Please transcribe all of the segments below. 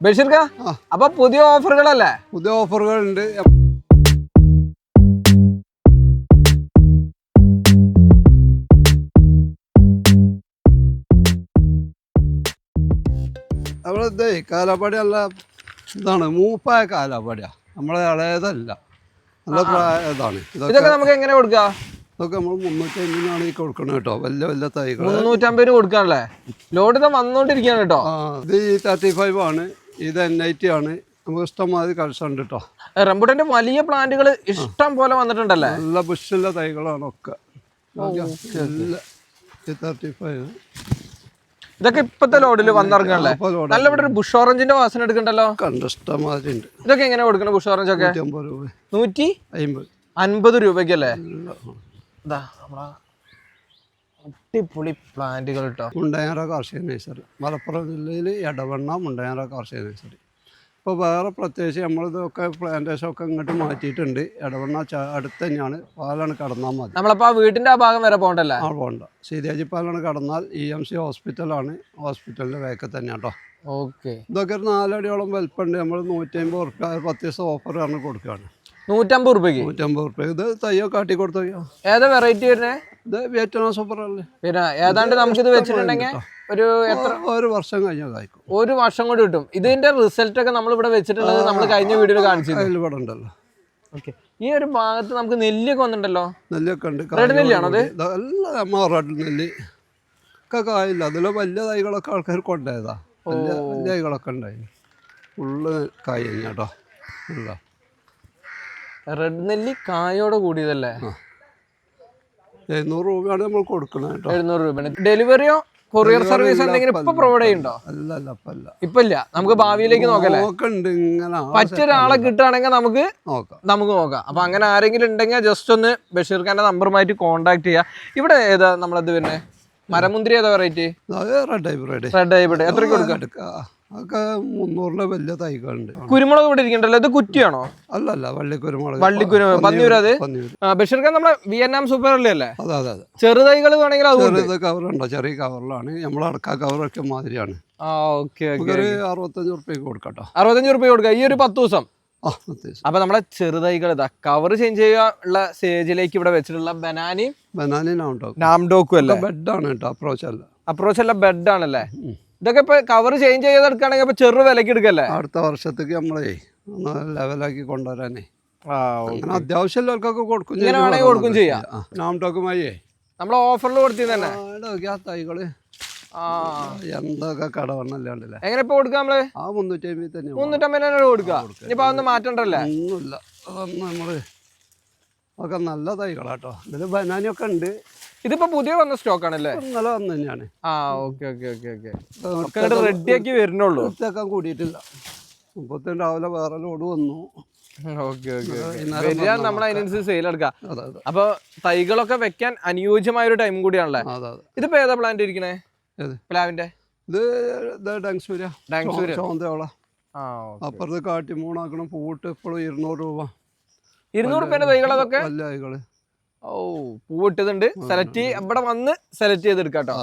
ബഷീർക്ക അപ്പൊ പുതിയ ഓഫറുകളല്ലേ? പുതിയ ഓഫറുകളുണ്ട്. നമ്മളെ കാലാപ്പാടി നല്ല ഇതാണ്, മൂപ്പായ കാലാപ്പാടിയാ, നമ്മളെ ഇളയതല്ല, നല്ല ഇതാണ്. ഇതൊക്കെ നമുക്ക് എങ്ങനെ കൊടുക്കാം? ഇതൊക്കെ നമ്മൾ 350 ഈ കൊടുക്കണം കേട്ടോ. വലിയ വലിയ തൈകൾ 350 കൊടുക്കാനല്ലേ? ലോഡ് ഇതാ വന്നോണ്ടിരിക്കുകയാണ് കേട്ടോ. ഇത് ഈ 35 ആണ്, ഇത് NIT ആണ്. നമുക്ക് ഇഷ്ടംമാതിരി കളക്ഷൻ ഉണ്ട് കേട്ടോ. റംബുട്ടാന്റെ വലിയ പ്ലാന്റുകൾ ഇഷ്ടം പോലെ വന്നിട്ടുണ്ടല്ലേ? നല്ല ബുഷുള്ള തൈകളാണ് ഒക്കെ. 35 ഇതൊക്കെ ഇപ്പത്തെ ലോഡിൽ വന്നിറങ്ങാനല്ലേ? നല്ല ഇവിടെ ഒരു ബുഷ് ഓറഞ്ചിന്റെ വാസന എടുക്കണ്ടല്ലോ. ഇഷ്ടംമാതിരി ഉണ്ട്. ഇതൊക്കെ എങ്ങനെ കൊടുക്കണം ബുഷ് ഓറഞ്ച് ഒക്കെ? 150 രൂപയ്ക്കല്ലേ? അടിപൊളി പ്ലാന്റുകൾ കേട്ടോ. മുണ്ടയാറ കാർഷിക നഴ്സറി, മലപ്പുറം ജില്ലയിൽ എടവണ്ണ മുണ്ടയാറ കാർഷിക നഴ്സറി. ഇപ്പോൾ വേറെ പ്രത്യേകിച്ച് നമ്മളിതൊക്കെ പ്ലാന്റേഷൻ ഒക്കെ ഇങ്ങോട്ട് മാറ്റിയിട്ടുണ്ട്. എടവണ്ണ അടുത്ത് തന്നെയാണ്, പാലാണ് കടന്നാൽ മതി. നമ്മളപ്പോൾ വീടിൻ്റെ ആ ഭാഗം വരെ പോകണ്ടല്ലേ? പോകണ്ട, സീരിയാജി പാലാണ് കടന്നാൽ EMC ഹോസ്പിറ്റലാണ്, ഹോസ്പിറ്റലിൻ്റെ വേക്കെ തന്നെയാണ് കേട്ടോ. ഓക്കെ. ഇതൊക്കെ ഒരു 4 അടിയോളം വലിപ്പമുണ്ട്. നമ്മൾ 150 റുപ്യ 10 ദിവസം ഓഫർ ആണ് കൊടുക്കുകയാണ്. 150 രൂപയ്ക്ക്? 150 റുപ്യ. ഇത് തയ്യോ കാട്ടി കൊടുത്തോ. ഏതാ വെറൈറ്റി വരുന്നത്? ഇത് വിയറ്റ്നാം സൂപ്പർ അല്ലേ? പിന്നെ ഏതാണ്ട് നമുക്കിത് വെച്ചിട്ടുണ്ടെങ്കിൽ ഒരു ഒരു വർഷം കഴിഞ്ഞാൽ കായ്ക്കും. ഒരു വർഷം കൊണ്ട് കിട്ടും. ഇതിന്റെ റിസൾട്ട് ഒക്കെ നമ്മൾ ഇവിടെ വെച്ചിട്ടുള്ളത് നമ്മൾ കഴിഞ്ഞ വീഡിയോയിൽ കാണിച്ചു. ഇവിടെ ഉണ്ടല്ലോ. ഓക്കെ. ഈ ഒരു ഭാഗത്ത് നമുക്ക് നെല്ലിയൊക്കെ വന്നിട്ടുണ്ടല്ലോ. നെല്ലിയൊക്കെ ഉണ്ട്. റെഡ് നെല്ലിയാണോ അത്? എല്ലാം റെഡ് നെല്ലി ഒക്കെ കായില്ല. അതിൽ വലിയ തൈകളൊക്കെ ആൾക്കാർ കൊണ്ടുപോയതാ. വലിയ തൈകളൊക്കെ ഉണ്ടായി. ഫുള്ള് കായ് കഴിഞ്ഞാട്ടോ. റെഡ് നെല്ലി കായോടെ കൂടിയതല്ലേ? 700 രൂപയാണ് നമ്മൾ കൊടുക്കുന്നത് കേട്ടോ. 700 രൂപയാണ്. ഡെലിവറിയോ കൊറിയർ സർവീസ് എന്തെങ്കിലും ഇപ്പൊ പ്രൊവൈഡ് ചെയ്യുന്നുണ്ടോ? ഇപ്പൊ ഇല്ല. നമുക്ക് ഭാവിയിലേക്ക് നോക്കല്ലേ? പറ്റൊരാളെ കിട്ടുകയാണെങ്കിൽ നമുക്ക് നോക്കാം. അപ്പൊ അങ്ങനെ ആരെങ്കിലും ഉണ്ടെങ്കിൽ ജസ്റ്റ് ഒന്ന് ബഷീർ ഖാന്റെ നമ്പറുമായിട്ട് കോൺടാക്ട് ചെയ്യാം. ഇവിടെ ഏതാ നമ്മളത് പിന്നെ മരമുന്തിരി ഏതാ വെറൈറ്റി? Red hybrid. എത്രയ്ക്ക് കൊടുക്കാം? അതൊക്കെ 300 വലിയ തൈകളുണ്ട്. കുരുമുളക് ഇവിടെ ഇരിക്കണ്ടല്ലോ, ഇത് കുറ്റിയാണോ? അല്ല, വള്ളിക്കുരുമുളക്. പന്നിയൂര്. അത് ബഷീർ ഖാൻ നമ്മളെ വിയറ്റ്നാം സൂപ്പർ അല്ലേ? അതെ. ചെറുതൈകൾ വേണമെങ്കിൽ കവറുണ്ടോ? ചെറിയ കവറിലാണ്. നമ്മൾ അടക്ക കവറൊക്കെ മാതിരിയാണ്. 65 റുപ്യക്ക് കൊടുക്കട്ടോ. 65 രൂപ കൊടുക്കാം ഈ ഒരു 10 ദിവസം. അപ്പൊ നമ്മളെ ചെറുതൈകൾ ഇതാ കവർ ചേഞ്ച് ചെയ്യാനുള്ള സ്റ്റേജിലേക്ക് ഇവിടെ വെച്ചിട്ടുള്ള ബനാനയും നാംഡോക്കും അല്ലേ? ബെഡാണ് കേട്ടോ, അപ്രോച്ച് അല്ല, ബെഡ് ആണല്ലേ? ഇതൊക്കെ ഇപ്പൊ കവർ ചേഞ്ച് ചെയ്തെടുക്കുകയാണെങ്കിൽ ഇപ്പൊ ചെറു വിലക്ക് എടുക്കല്ലേ? അടുത്ത വർഷത്തേക്ക് നമ്മളെ ലെവലാക്കി കൊണ്ടുവരാനേ അത്യാവശ്യം എല്ലാവർക്കൊക്കെ കൊടുക്കും ചെയ്യാം. നാംഡോക്കുമായി നമ്മളെ ഓഫറിൽ കൊടുത്തിരുന്നെ തൈകള് എന്തൊക്കെ കടവണ്ണല്ലാണ്ടല്ലേ. എങ്ങനെ ഇപ്പൊ കൊടുക്കാം നമ്മള്? 350 തന്നെ. 350 കൊടുക്കാം. ഇനിയിപ്പോ അതൊന്നും മാറ്റണ്ടല്ലേ? ഒന്നുമില്ല. അതൊന്നും നമ്മള് ഒക്കെ നല്ല തൈകളാട്ടോ. ഇതില് ബനാനയൊക്കെ ഉണ്ട്. ഇതിപ്പോ പുതിയ വന്ന സ്റ്റോക്ക് ആണല്ലേ? ഇന്നലെ വന്നു തന്നെയാണ്. റെഡിയാക്കി വരുന്നുള്ളൂ. വൃത്തിയാക്കാൻ കൂടിയിട്ടില്ല. 30 രാവിലെ വേറെ ലോഡ് വന്നു. നമ്മളതിനനുസരിച്ച് സെയിൽ എടുക്കാം. അപ്പൊ തൈകളൊക്കെ വെക്കാൻ അനുയോജ്യമായ ഒരു ടൈം കൂടിയാണല്ലേ? ഇതിപ്പോ ഏതാ പ്ലാന്റ് ഇരിക്കണേ? പ്ലാവിന്റെ ഇത് ഡാങ്സൂര്യ ചോന്തയോള. അപ്പുറത്ത് കാട്ടിമൂണാക്കണം. പൂട്ട് ഇപ്പോഴും 200 രൂപ. 200 രൂപേന്റെ തൈകൾ അതൊക്കെ നല്ല തൈകള്. പൂവിട്ടതുണ്ട്. സെലക്ട് ഇവിടെ വന്ന് സെലക്ട് ചെയ്തെടുക്കാട്ടോ.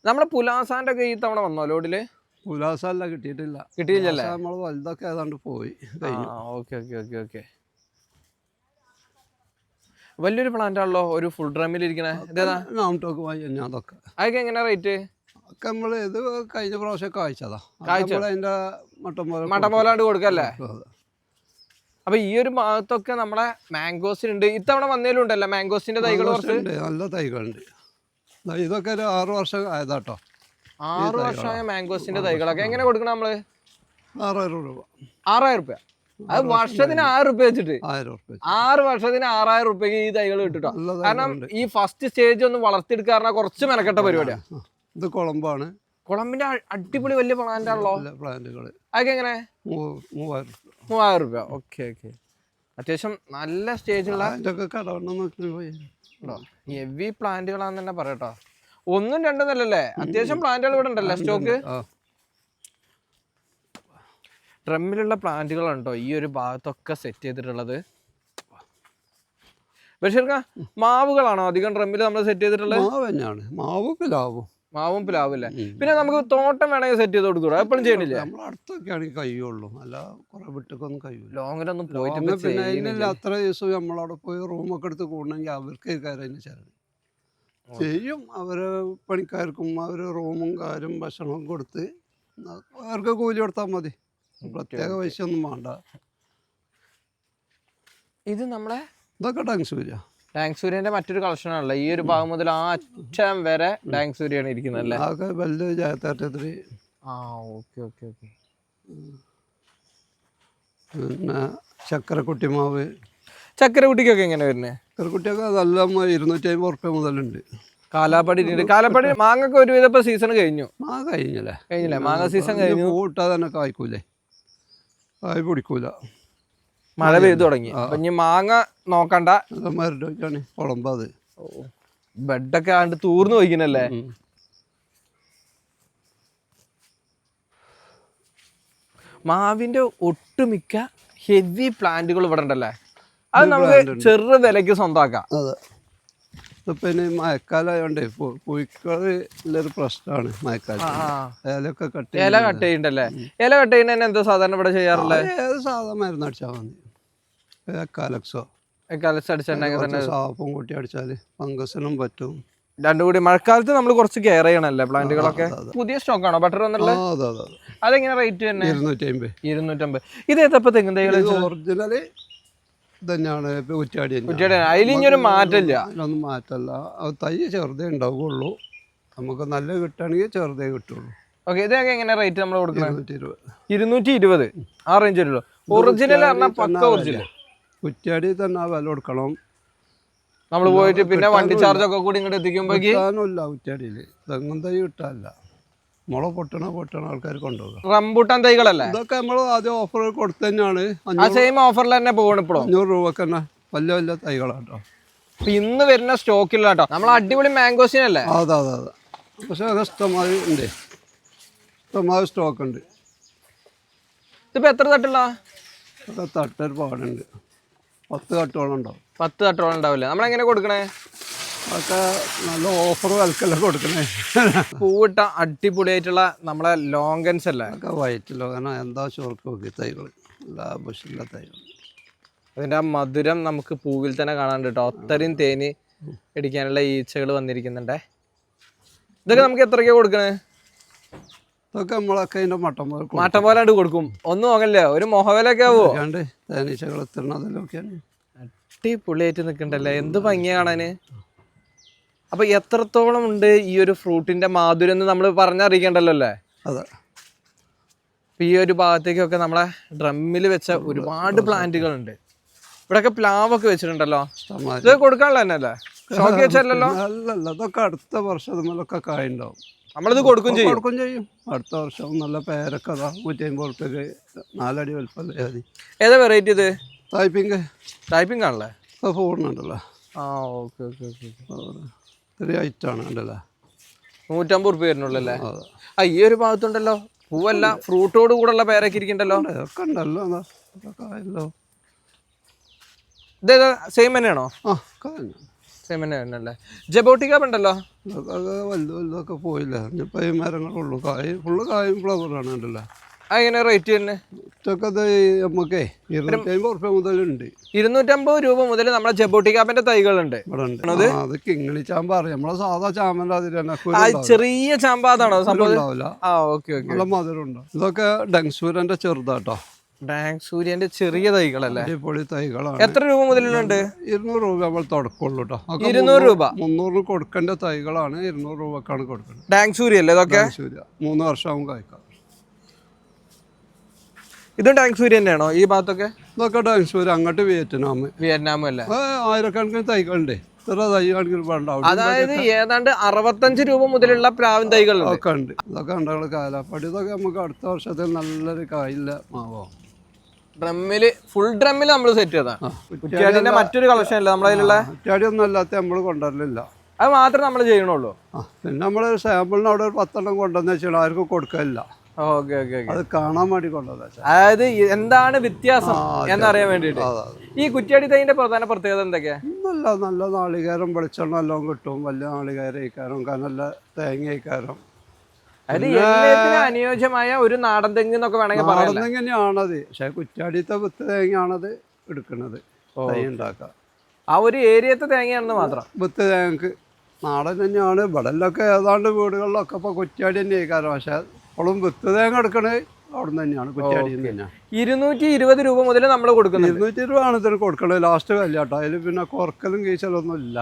നമ്മളെ പുലാസാന്റെ ഒക്കെ ഈ തവണ വന്നോ ലോഡില്? പുലാസല്ല, കിട്ടിയിട്ടില്ലല്ലേ? നമ്മള് വലുതൊക്കെ ഏതാണ്ട് പോയി. ഓക്കെ. വലിയൊരു പ്ലാന്റ് ആണല്ലോ, ഒരു ഫുൾ ഡ്രമ്മിൽ ഇരിക്കണേ. അതൊക്കെ എങ്ങനെ റേറ്റ്? ഒക്കെ നമ്മള് ഇത് കഴിഞ്ഞ പ്രാവശ്യം കായ്ച്ചതാ. അതിന്റെ മട്ടം പോലാണ്ട് കൊടുക്കല്ലേ? അപ്പൊ ഈ ഒരു ഭാഗത്തൊക്കെ നമ്മളെ മാംഗോസിനുണ്ട്. ഇത്തവണ വന്നേലും ഉണ്ടല്ലോ മാംഗോസിന്റെ തൈകൾ? നല്ല തൈകളുണ്ട്. ഇതൊക്കെ ഒരു 6 വർഷം ആയതാട്ടോ. 6 വർഷമായ മാംഗോസിന്റെ തൈകളൊക്കെ എങ്ങനെ കൊടുക്കണം നമ്മള്? 6000 രൂപ. 6000 രൂപ. അത് വർഷത്തിന് 1000 രൂപ വെച്ചിട്ട് 6 വർഷത്തിന് 6000 രൂപയ്ക്ക് ഈ തൈകൾ കിട്ടുട്ടോ. കാരണം ഈ ഫസ്റ്റ് സ്റ്റേജ് ഒന്ന് വളർത്തിയെടുക്കാറ കുറച്ച് മെനക്കെട്ട പരിപാടിയാ. ഇത് കുളമ്പാണ്. കുളമ്പിന്റെ അടിപൊളി വലിയ പ്ലാന്റ് ആണല്ലോ. പ്ലാന്റുകള് അതൊക്കെ എങ്ങനെ? 3000 രൂപ. ഓക്കെ. അത്യാവശ്യം നല്ല സ്റ്റേജുള്ള ഹെവി പ്ലാന്റുകളാന്ന് തന്നെ പറയട്ടോ. 1ഉം 2ഉം അല്ലല്ലേ, അത്യാവശ്യം പ്ലാന്റുകൾ ഇവിടെ ഉണ്ടല്ലോ സ്റ്റോക്ക്. ഡ്രമ്മിലുള്ള പ്ലാന്റുകളാണ് കേട്ടോ ഈ ഒരു ഭാഗത്തൊക്കെ സെറ്റ് ചെയ്തിട്ടുള്ളത്. ബഷീർക്ക, മാവുകളാണോ അധികം ഡ്രമ്മിൽ നമ്മൾ സെറ്റ് ചെയ്തിട്ടുള്ളത്? മാവ് തന്നെയാണ്. മാവും പ്ലാവും മാവും പ്ലാവും അല്ലേ. പിന്നെ നമുക്ക് തോട്ടം വേണമെങ്കിൽ സെറ്റ് ചെയ്ത് കൊടുക്കൂടാ, എപ്പോഴും ചെയ്യണില്ല. നമ്മൾ അടുത്തൊക്കെ ആണെങ്കിൽ കഴിയുള്ളൂ, അല്ല കുറെ വിട്ടൊന്നും കഴിയൂല. ലോങ്ങിലൊന്നും പോയിട്ട് പിന്നെ അതിനല്ല അത്ര ദിവസം നമ്മളവിടെ പോയി റൂമൊക്കെ എടുത്ത് കൂടണമെങ്കിൽ അവർക്ക് കാര്യം ചെയ്യും. അവര് പണിക്കാർക്കും അവർ റൂമും കാര്യം ഭക്ഷണവും കൊടുത്ത് അവർക്ക് കൂലി കൊടുത്താൽ മതി, പ്രത്യേക പൈസ ഒന്നും വേണ്ട. ഇത് നമ്മളെ ഇതൊക്കെ ടാങ്സൂര്യ. ടാങ്സൂര്യന്റെ മറ്റൊരു കളക്ഷൻ ആണല്ലോ, ഈ ഒരു ഭാഗം മുതൽ ആ അറ്റം വരെ ടാങ്സൂര്യാണ് ഇരിക്കുന്നത് അല്ലേ. അതൊക്കെ വലിയ ജാത്താറ്റത്തില്. പിന്നെ ചക്കരക്കുട്ടിമാവ്. ചക്കരക്കുട്ടിക്കൊക്കെ എങ്ങനെ വരുന്നത്? ചക്കരക്കുട്ടിയൊക്കെ നല്ല 250 ഉറുപ്പ്യ മുതലുണ്ട്. കാലാപ്പടി മാങ്ങൊക്കെ ഒരുവിധം ഇപ്പൊ സീസൺ കഴിഞ്ഞു. കഴിഞ്ഞില്ലേ മാങ്ങ സീസൺ കഴിഞ്ഞു. പൂട്ടാ തന്നെ കായ്ക്കൂലേ, കായ് പിടിക്കൂല, മഴ പെയ്തു തുടങ്ങി. അപ്പൊ ഇനി മാങ്ങ നോക്കണ്ട, മരടൊക്കെയാണ് കുളമ്പത്. ബെഡൊക്കെ ആണ്ട് തൂർന്നു പോയിക്കുന്നല്ലേ. മാവിന്റെ ഒട്ടുമിക്ക ഹെവി പ്ലാന്റുകൾ ഇവിടെ ഉണ്ടല്ലേ, അത് നമുക്ക് ചെറു വിലക്ക് സ്വന്തമാക്കാം. അതെ, ഇപ്പൊ ഇനി മഴക്കാലമായോണ്ടേ പുഴുക്കളൊരു പ്രശ്നമാണ് മഴക്കാലം. ഇല കട്ട് ചെയ്യണ്ടല്ലേ. ഇല കട്ട് ചെയ്യുന്നതിന് എന്താ സാധാരണ ഇവിടെ ചെയ്യാറുള്ളത്? ഏത് സാധാരണ മരുന്ന് അടിച്ചാൽ മതി, എക്കാലക്സോ അടിച്ചിട്ടുണ്ടെങ്കിൽ തന്നെ സാപ്പും കൂട്ടി അടിച്ചാല് ഫംഗസിനും പറ്റും. രണ്ടും കൂടി മഴക്കാലത്ത് നമ്മൾ കുറച്ച് കെയർ ചെയ്യണല്ലേ പ്ലാന്റുകളൊക്കെ. പുതിയ സ്റ്റോക്ക് ആണോ ബട്ടർ വന്നിട്ടുള്ളത്? അതെങ്ങനെ റേറ്റ് തന്നെ? 250. ഇത് ഏതപ്പോ തെങ്ങും തൈകൾ? ഒറിജിനല് തന്നെയാണ്, കുറ്റാടി. അതിലിഞ്ഞൊരു മാറ്റമില്ല, അതിലൊന്നും മാറ്റല്ല. തൈ ചെറുതേ ഉണ്ടാവുകയുള്ളൂ, നമുക്ക് നല്ല കിട്ടുകയാണെങ്കിൽ ചെറുതേ കിട്ടുള്ളൂ. ഓക്കെ, ഇതൊക്കെ എങ്ങനെ റേറ്റ് നമ്മൾ കൊടുക്കുന്നത്? 220 ആ റേഞ്ച് വരുള്ളൂ. ഒറിജിനൽ പറഞ്ഞാൽ പക്ക ഒറിജിനൽ. കുറ്റാടി തന്നെ വില കൊടുക്കണം നമ്മൾ പോയിട്ട്, പിന്നെ വണ്ടി ചാർജ് ഒക്കെ കൂടി ഇങ്ങോട്ട് എത്തിക്കുമ്പോഴേക്കില്ല. കുറ്റാടിയില് തെങ്ങും തൈ കിട്ടാനില്ല, മുള പൊട്ടണ ആൾക്കാർ കൊണ്ടുപോകുക. റംബൂട്ടാൻ തൈകളല്ലേ ഇതൊക്കെ? നമ്മൾ ആദ്യം ഓഫർ കൊടുത്തു തന്നെയാണ്. സെയിം ഓഫറിൽ തന്നെ പോകണം ഇപ്പോഴും. 500 രൂപക്ക് തന്നെ വലിയ വലിയ തൈകളാട്ടോ. അപ്പൊ ഇന്ന് വരുന്ന സ്റ്റോക്കില്ല കേട്ടോ, നമ്മൾ അടിപൊളി മാംഗോസിനല്ലേ. അതെ. പക്ഷെ അത് ഇഷ്ടമായി ഉണ്ട്, ഇഷ്ടമായി സ്റ്റോക്ക് ഉണ്ട്. ഇതിപ്പോ എത്ര തട്ടുള്ള? തട്ടൊരു പാടുണ്ട്, 10 തട്ടോളം ഉണ്ടാവും. 10 തട്ടോളം ഉണ്ടാവില്ലേ? നമ്മളെങ്ങനെ കൊടുക്കണേ? അതൊക്കെ നല്ല ഓഫർ വിലക്കല്ല കൊടുക്കണേ. പൂവിട്ട അടിപൊളിയായിട്ടുള്ള നമ്മളെ ലോങ്കൻസ് അല്ലേ? ഒക്കെ വൈറ്റ് ലോങ്ങന, എന്താ ചോർക്ക് നോക്കി തൈകൾ, ലാഭമുള്ള തൈകൾ. അതിൻ്റെ ആ മധുരം നമുക്ക് പൂവിൽ തന്നെ കാണാൻ കേട്ടോ. അത്രയും തേന് ഇടിക്കാനുള്ള ഈച്ചകൾ വന്നിരിക്കുന്നുണ്ടേ. ഇതൊക്കെ നമുക്ക് എത്രയ്ക്കാണ് കൊടുക്കണേ? ഇതൊക്കെ നമ്മളൊക്കെ അതിൻ്റെ മട്ടം പോലെ കൊടുക്കും. ഒന്നും നോക്കല്ലേ, ഒരു മൊഹവിലൊക്കെ ആവോ? തേനീച്ചകൾ എത്തുന്നതിലൊക്കെയാണ്. അടിപൊളിയായിട്ട് നിൽക്കണ്ടല്ലേ, എന്ത് ഭംഗിയാ കാണാന്. അപ്പൊ എത്രത്തോളം ഉണ്ട് ഈ ഒരു ഫ്രൂട്ടിന്റെ മാധുര്യം എന്ന് നമ്മൾ പറഞ്ഞറിയിക്കണ്ടല്ലോ അല്ലേ? അതെ. ഈ ഒരു ഭാഗത്തേക്കൊക്കെ നമ്മളെ ഡ്രമ്മിൽ വെച്ച ഒരുപാട് പ്ലാന്റുകൾ ഉണ്ട്. ഇവിടെയൊക്കെ പ്ലാവൊക്കെ വെച്ചിട്ടുണ്ടല്ലോ, ഇത് കൊടുക്കാനുള്ള തന്നെ അല്ലേ? ഷോക്ക് വെച്ചല്ലോ. അല്ലല്ല, അതൊക്കെ അടുത്ത വർഷം നമ്മളൊക്കെ കായുണ്ടാവും, നമ്മളിത് കൊടുക്കും ചെയ്യും. അടുത്ത വർഷം നല്ല പേരൊക്കെ 150 ഉറുപ്പ്യക്ക് 4 അടി വലുപ്പമല്ലേ മതി. ഏതാ വെറൈറ്റി ഇത്? ടൈപ്പിംഗ് ആണല്ലേ? ഫോണിനുണ്ടല്ലോ. ഓക്കെ. ചെറിയ ഐറ്റാണ് ഉണ്ടല്ലേ. 150 ഉറുപ്പ്യ വരുന്നുള്ളല്ലേ? ഈ ഒരു ഭാഗത്തുണ്ടല്ലോ പൂവല്ല, ഫ്രൂട്ടോട് കൂടെ ഉള്ള പേരൊക്കെ ഇരിക്കണ്ടല്ലോ. ഒക്കെ ഉണ്ടല്ലോ. ഇതേതാ സെയിം തന്നെയാണോ? സെയിം തന്നെ അല്ലേ? ജബോട്ടിക്ക ഉണ്ടല്ലോ, വലുതൊക്കെ പോയില്ല. ഇപ്പൊ ഈ മരങ്ങളുള്ളൂ, ഫുള്ള് കായും ഫ്ലവറാണ് ഉണ്ടല്ലോ. അതെങ്ങനെ റേറ്റ് തന്നെ? നമുക്ക് 250 ഉറുപ്പ്യ മുതലുണ്ട്. 250 രൂപ മുതൽ നമ്മളെ ജബോട്ടിക്കാപ്പിന്റെ തൈകളുണ്ട്. അത് കിങ്ങിണി ചാമ്പ അറിയാം, നമ്മളെ സാധാ ചാമ്പന്റെ അതിൽ തന്നെ ചെറിയ ചാമ്പ. അതാണോ സംഭവം? നല്ല മധുരം ഉണ്ടാവും. ഇതൊക്കെ ഡങ്സൂരന്റെ ചെറുതാട്ടോ. സൂര്യന്റെ ചെറിയ തൈകളല്ലേ? അടിപൊളി തൈകളാണ്. എത്ര രൂപ മുതലുണ്ട്? 200 രൂപ നമ്മൾ തുടക്കമുള്ളൂ കേട്ടോ. 200 രൂപ 300 കൊടുക്കേണ്ട തൈകളാണ് 200 രൂപക്കാണ് കൊടുക്കുന്നത്. ഡാങ്സൂര്യ അല്ലേ ഇതൊക്കെ? 3 വർഷമാകും കായ്ക്കാം. ഇതും ഡാങ്സൂര്യ തന്നെയാണോ ഈ ഭാഗത്തൊക്കെ? ഇതൊക്കെ ഡാങ്സൂര്യ, അങ്ങോട്ട് വിയറ്റ്നാമും അല്ലേ? ആയിരക്കണക്കിന് തൈകളുണ്ട്. ഇത്ര തൈ കണക്കിന് അതായത് ഏതാണ്ട് 65 രൂപ മുതലുള്ള പ്ലാവിൻ തൈകൾ ഒക്കെ ഉണ്ട്. ഇതൊക്കെ ഉണ്ടാവുള്ള കാലാപ്പടി. ഇതൊക്കെ നമുക്ക് അടുത്ത വർഷത്തിൽ നല്ലൊരു കായില്ല മാവോ. ഫുൾ ഡ്രമ്മിൽ നമ്മൾ സെറ്റ് ചെയ്തതാണ്. മറ്റൊരു കളക്ഷൻ അല്ല നമ്മളതിലുള്ള. കുറ്റാടി ഒന്നും അല്ലാത്ത നമ്മൾ കൊണ്ടുവരലില്ല, അത് മാത്രമേ നമ്മൾ ചെയ്യണുള്ളൂ. പിന്നെ നമ്മൾ സാമ്പിളിന് അവിടെ ഒരു 10 എണ്ണം കൊണ്ടുവന്ന് വെച്ചാൽ ആർക്കും കൊടുക്കാനില്ല. Okay okay okay. അത് കാണാൻ വേണ്ടി കൊണ്ടുവന്ന. അതായത് എന്താണ് വ്യത്യാസം എന്നറിയാൻ വേണ്ടിട്ട്. ഈ കുറ്റ്യാടി തൈന്റെ പ്രധാന പ്രത്യേകത എന്തൊക്കെയാ? നല്ല നാളികേരം വെളിച്ചെണ്ണ എല്ലാം കിട്ടും. വലിയ നാളികേരം ഇക്കാരം, നല്ല തേങ്ങ ഇക്കാരം. അത് എല്ലാത്തിനും അനുയോജ്യമായ ഒരു നാടൻ തെങ്ങ് എന്നൊക്കെ വേണമെങ്കിൽ പറയാം. നാടൻ തെങ്ങ് തന്നെയാണത്. പക്ഷെ കുറ്റ്യാടിത്തെ വിത്ത് തേങ്ങയാണത് എടുക്കുന്നത് തൈ ഉണ്ടാക്കുക. ആ ഒരു ഏരിയത്തെ തേങ്ങയാണെന്ന് മാത്രം. വിത്ത് തേങ്ങക്ക് നാടൻ തന്നെയാണ്. ഇവിടെല്ലൊക്കെ ഏതാണ്ട് വീടുകളിലൊക്കെ ഇപ്പോൾ കുറ്റ്യാടി തന്നെ ഇക്കാരം. പക്ഷെ അപ്പോഴും വിത്ത് തേങ്ങ എടുക്കണത് അവിടെ നിന്ന് തന്നെയാണ്, കുറ്റ്യാടിയിൽ നിന്ന് തന്നെയാണ്. 220 രൂപ മുതൽ നമ്മൾ കൊടുക്കുന്നത്. 220 രൂപയാണ് ഇതിന് കൊടുക്കണത്. ലാസ്റ്റ് വില കേട്ടോ. അതിൽ പിന്നെ കുറക്കലും കീച്ചലൊന്നും ഇല്ല.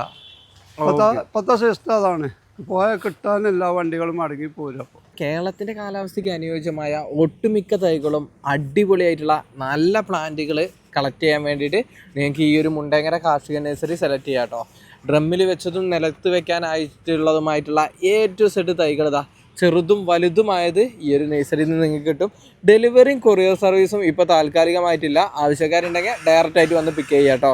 ഇപ്പോഴത്തെ സിസ്റ്റം അതാണ്. പോയാൽ കിട്ടാനില്ല, വണ്ടികൾ മടങ്ങി പോരും. അപ്പോൾ കേരളത്തിൻ്റെ കാലാവസ്ഥയ്ക്ക് അനുയോജ്യമായ ഒട്ടുമിക്ക തൈകളും അടിപൊളിയായിട്ടുള്ള നല്ല പ്ലാന്റുകൾ കളക്ട് ചെയ്യാൻ വേണ്ടിയിട്ട് നിങ്ങൾക്ക് ഈ ഒരു മുണ്ടേങ്ങര കാർഷിക നഴ്സറി സെലക്ട് ചെയ്യാം കേട്ടോ. ഡ്രമ്മിൽ വെച്ചതും നിലത്ത് വെക്കാനായിട്ടുള്ളതുമായിട്ടുള്ള A to Z തൈകൾ ഇതാ ചെറുതും വലുതുമായത് ഈ ഒരു നഴ്സറിയിൽ നിന്ന് നിങ്ങൾക്ക് കിട്ടും. ഡെലിവറിയും കൊറിയർ സർവീസും ഇപ്പോൾ താൽക്കാലികമായിട്ടില്ല. ആവശ്യക്കാരുണ്ടെങ്കിൽ ഡയറക്റ്റായിട്ട് വന്ന് പിക്ക് ചെയ്യാം കേട്ടോ.